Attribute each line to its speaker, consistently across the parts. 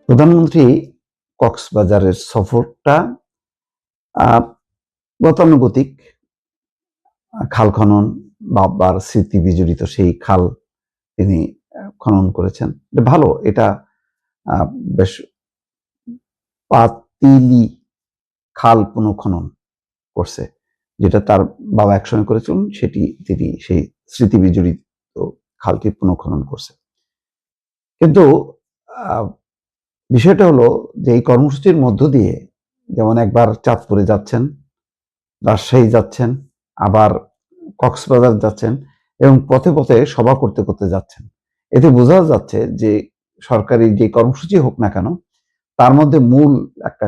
Speaker 1: প্রধানমন্ত্রী কক্সবাজারের সফরটা গতানুগতিক খাল খনন বাবার স্মৃতি বিজড়িত সেই খাল তিনি খনন করেছেন। এটা ভালো, এটা বেশ পাতিলি খাল পুনঃখনন করছে, যেটা তার বাবা একসময় করেছিলেন, সেটি তিনি সেই স্মৃতি বিজড়িত খালটি পুনঃখনন করছে। কিন্তু বিষয়টা হলো যে এই কর্মসূচির মধ্য দিয়ে যেমন একবার চাঁদপুরে যাচ্ছেন, রাজশাহী যাচ্ছেন, আবার কক্সবাজার যাচ্ছেন এবং পথে পথে সভা করতে করতে যাচ্ছেন। এতে বোঝা যাচ্ছে যে সরকারি যে কর্মসূচি হোক না কেন, তার মধ্যে মূল একটা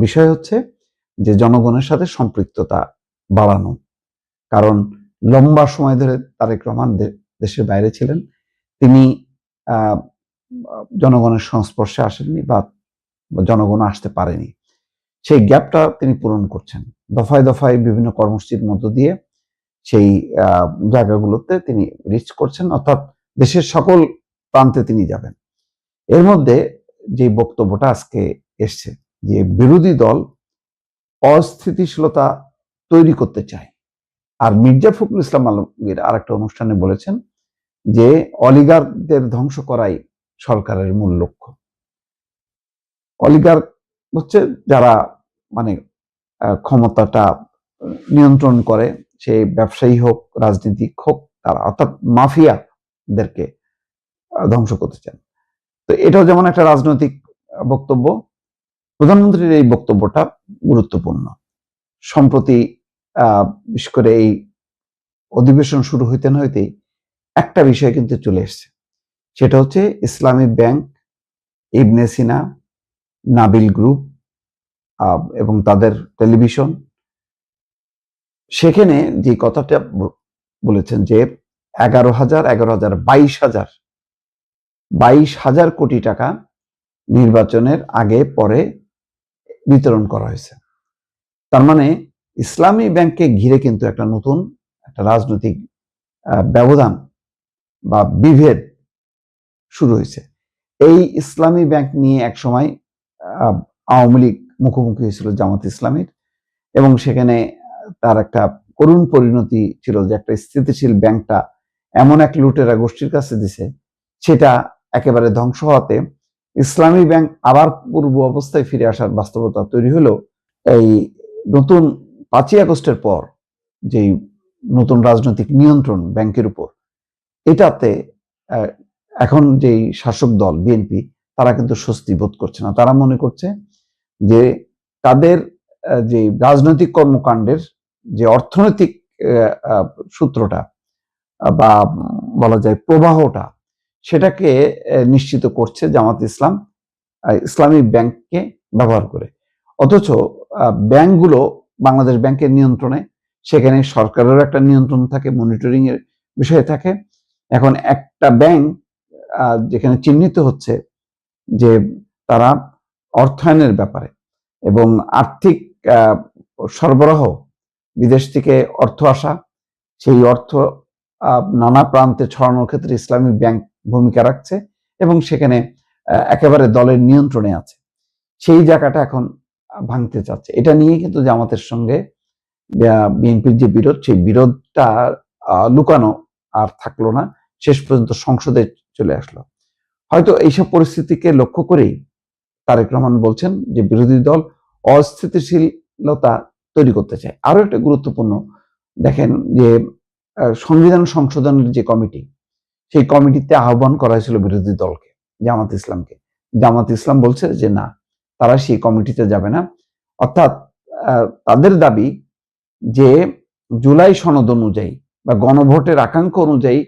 Speaker 1: বিষয় হচ্ছে যে জনগণের সাথে সম্পৃক্ততা বাড়ানো। কারণ লম্বা সময় ধরে তারেক রহমান দেশের বাইরে ছিলেন, তিনি জনগণের সংস্পর্শে আসেননি বা জনগণ আসতে পারেনি। সেই গ্যাপটা তিনি পূরণ করছেন দফায় দফায় বিভিন্ন কর্মসূচির মধ্য দিয়ে। সেই জায়গাগুলোতে তিনি রিচ করছেন, অর্থাৎ দেশের সকল প্রান্তে তিনি যাবেন। এর মধ্যে যে বক্তব্যটা আজকে এসছে যে বিরোধী দল অস্থিতিশীলতা তৈরি করতে চায়, আর মির্জা ফখরুল ইসলাম আলমগীর আরেকটা অনুষ্ঠানে বলেছেন যে অলিগারদের ধ্বংস করাই সরকারের মূল লক্ষ্য। অলিগার হচ্ছে যারা মানে ক্ষমতাটা নিয়ন্ত্রণ করে, সে ব্যবসায়ী হোক, রাজনীতিক হোক, তারা অর্থাৎ মাফিয়াদেরকে ধ্বংস করতে চান। তো এটাও যেমন একটা রাজনৈতিক বক্তব্য। প্রধানমন্ত্রীর এই বক্তব্যটা গুরুত্বপূর্ণ। সম্প্রতি বিশেষ করে এই অধিবেশন শুরু হইতে না হইতেই একটা বিষয় কিন্তু চলে এসছে, সেটা হচ্ছে ইসলামী ব্যাংক, ইবনে সিনা, নাবিল গ্রুপ এবং তাদের টেলিভিশন। সেখানে যে কথাটা বলেছেন যে 22,000 কোটি টাকা নির্বাচনের আগে পরে বিতরণ করা হয়েছে। তার মানে ইসলামী ব্যাংককে ঘিরে কিন্তু একটা নতুন একটা রাজনৈতিক ব্যবধান বা বিভেদ শুরু হয়েছে। এই ইসলামী ব্যাংক নিয়ে একসময় আওয়ামী লীগ মুখোমুখি হয়েছিল জামাত ইসলামীর, এবং সেখানে তার একটা করুণ পরিণতি ছিল যে একটা স্থিতিশীল ব্যাংকটা এমন এক লুটেরা গোষ্ঠীর কাছে দিছে, সেটা একেবারে ধ্বংস হওয়াতে ইসলামী ব্যাংক আবার পূর্ব অবস্থায় ফিরে আসার বাস্তবতা তৈরি হলো। এই নতুন 5ই আগস্টের পর যেই নতুন রাজনৈতিক নিয়ন্ত্রণ ব্যাংকের উপর, এটাতে এখন যেই শাসক দল বিএনপি, তারা কিন্তু স্বস্তি বোধ করছে না। তারা মনে করছে যে তাদের যে রাজনৈতিক কর্মকাণ্ডের যে অর্থনৈতিক সূত্রটা বা বলা যায় প্রবাহটা, সেটাকে নিশ্চিত করছে জামাত ইসলাম ইসলামী ব্যাংককে ব্যবহার করে। অথচ ব্যাংকগুলো বাংলাদেশ ব্যাংকের নিয়ন্ত্রণে, সেখানে সরকারেরও একটা নিয়ন্ত্রণ থাকে, মনিটরিং এর বিষয় থাকে। এখন একটা ব্যাংক যেখানে চিহ্নিত হচ্ছে যে তারা অর্থায়নের ব্যাপারে এবং আর্থিক সরবরাহ, বিদেশ থেকে অর্থ আসা, সেই অর্থ নানা প্রান্তে ছড়ানোর ক্ষেত্রে ইসলামী ব্যাংক ভূমিকা রাখছে এবং সেখানে একেবারে দলের নিয়ন্ত্রণে আছে। সেই জায়গাটা এখন ভাঙতে চাচ্ছে। এটা নিয়ে কিন্তু জামাতের সঙ্গে বিএনপির যে বিরোধ, সেই বিরোধটা লুকানো আর থাকলো না, শেষ পর্যন্ত সংসদে চলে আসলো। হয়তো এইসব পরিস্থিতিকে লক্ষ্য করেই তারেক রহমান বলছেন যে বিরোধী দল অস্থিতিশীলতা তৈরি করতে চায়। আরো একটা গুরুত্বপূর্ণ দেখেন যে সংবিধান সংশোধনের যে কমিটি, সেই কমিটিতে আহ্বান করা হয়েছিল বিরোধী দলকে, জামাত ইসলামকে। জামাত ইসলাম বলছে যে না, তারা সেই কমিটিতে যাবে না। অর্থাৎ তাদের দাবি যে জুলাই সনদ অনুযায়ী বা গণভোটের আকাঙ্ক্ষা অনুযায়ী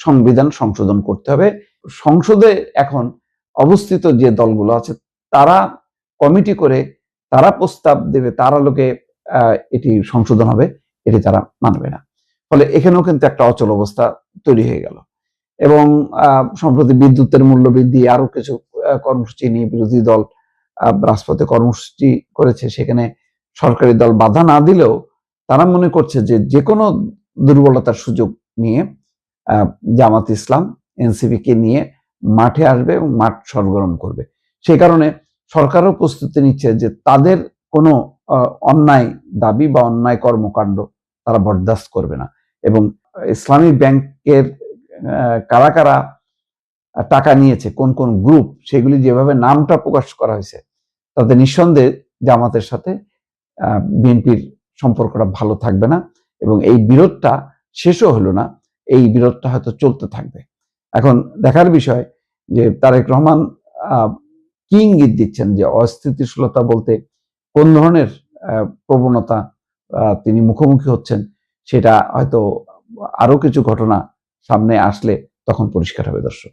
Speaker 1: সংবিধান সংশোধন করতে হবে। সংসদে এখন অবস্থিত যে দলগুলো আছে, তারা কমিটি করে তারা প্রস্তাব দেবে, তার আলোকে এটি সংশোধন হবে, এটি তারা মানবে না। ফলে এখানেও কিন্তু একটা অচল অবস্থা তৈরি হয়ে গেল। এবং সম্প্রতি বিদ্যুতের মূল্য বৃদ্ধি, আরো কিছু কর্মসূচি নিয়ে বিরোধী দল রাজপথে কর্মসূচি করেছে। সেখানে সরকারি দল বাধা না দিলেও তারা মনে করছে যে যে কোনো দুর্বলতার সুযোগ নিয়ে জামাত ইসলাম এনসিপি কে নিয়ে মাঠে আসবে এবং মাঠ সরগরম করবে। সেই কারণে সরকারও প্রস্তুতি নিচ্ছে যে তাদের কোনো অন্যায় দাবি বা অন্যায় কর্মকাণ্ড তারা বরদাস্ত করবে না। এবং ইসলামী ব্যাংকের কারা কারা টাকা নিয়েছে, কোন কোন গ্রুপ, সেগুলি যেভাবে নামটা প্রকাশ করা হয়েছে, তাতে নিঃসন্দেহে জামাতের সাথে বিএনপির সম্পর্কটা ভালো থাকবে না এবং এই বিরোধটা শেষও হলো না, এই বিরোধটা হয়তো চলতে থাকবে। এখন দেখার বিষয় যে তারেক রহমান কি ইঙ্গিত দিচ্ছেন, যে অস্থিতিশীলতা বলতে কোন ধরনের প্রবণতা তিনি মুখোমুখি হচ্ছেন, সেটা হয়তো আরো কিছু ঘটনা সামনে আসলে তখন পরিষ্কার হবে দর্শক।